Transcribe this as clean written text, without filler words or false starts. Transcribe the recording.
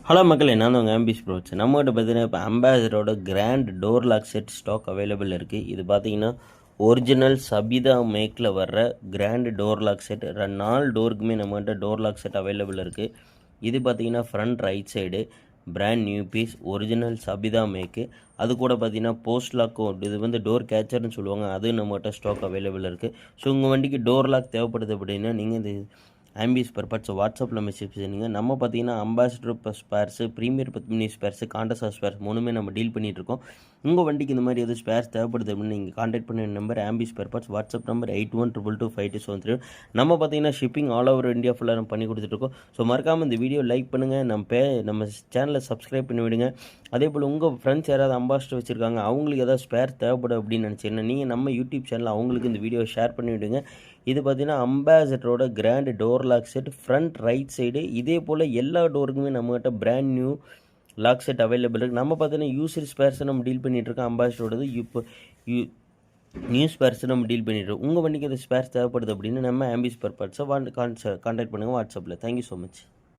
Hello மக்களே, நான் தான் உங்கள் ஆம்பிஸ் ப்ரோச். நம்மகிட்ட பார்த்தீங்கன்னா இப்போ அம்பாசிடரோட grand door lock set stock available இருக்குது. இது பார்த்தீங்கன்னா ஒரிஜினல் சபிதா மேக்கில் வர்ற கிராண்ட் டோர் லாக் செட். 4 டோருக்குமே நம்மகிட்ட டோர் லாக் செட் அவைலபிள் இருக்குது. இது பார்த்தீங்கன்னா front right side brand new piece, original சபிதா மேக்கு. அது கூட பார்த்தீங்கன்னா போஸ்ட் லாக்கும், இது வந்து டோர் கேச்சர்னு சொல்லுவாங்க, அது நம்மகிட்ட ஸ்டாக் அவைலபிள் இருக்குது. ஸோ உங்கள் வண்டிக்கு டோர் லாக் தேவைப்படுது அப்படின்னா நீங்கள் இந்த ஆம்பிஸ் பர்பட்ஸ் வாட்ஸ்அப்பில் மெசேஜ் பண்ணுங்க. நம்ம பார்த்தீங்கன்னா Ambassador plus spares, Premier Padmini spares, Contessa spares மூணுமே நம்ம டீல் பண்ணிகிட்ருக்கோம். உங்கள் வண்டிக்கு இந்த மாதிரி எதுவும் ஸ்பேர்ஸ் தேவைப்படுது அப்படின்னு நீங்கள் கான்டாக்ட் பண்ண நம்பர் ஆம்பிஸ் பர்பட்ஸ் வாட்ஸ்அப் நம்பர் 81222527. நம்ம பார்த்தீங்கன்னா ஷிப்பிங் ஆல் ஓவர் இந்தியா ஃபுல்லாக நம்ம பண்ணி கொடுத்துட்ருக்கோம். ஸோ மறக்காமல் இந்த வீடியோ லைக் பண்ணுங்கள், நம்ம சேனலை சப்ஸ்கிரைப் பண்ணி விடுங்க. அதே போல் உங்கள் ஃப்ரெண்ட்ஸ் யாராவது அம்பாசிடர் வச்சுருக்காங்க, அவங்களுக்கு ஏதாவது ஸ்பேர் தேவைப்படும் அப்படின்னு நினச்சிங்கன்னா நீங்கள் நம்ம யூடியூப் சேனலில் அவங்களுக்கு இந்த வீடியோ ஷேர் பண்ணி விடுங்க. இது பார்த்தீங்கன்னா அம்பாசிடரோட grand door lock set front right side. இதே போல் எல்லா டோருக்குமே நம்மகிட்ட brand new lock set available இருக்குது. நம்ம பார்த்தீங்கன்னா யூசர் ஸ்பேர்ஸை நம்ம டீல் பண்ணிகிட்ருக்கோம். அம்பாசிடரோடது இப்போ நியூ ஸ்பேர்ஸை நம்ம டீல் பண்ணிட்டுருக்கோம். உங்கள் வண்டிக்கு அந்த ஸ்பேர்ஸ் தேவைப்படுது அப்படின்னு நம்ம ஆம்பிஸ் பர்பட்ஸை கான்டாக்ட் பண்ணுங்கள் வாட்ஸ்அப்பில். Thank you so much.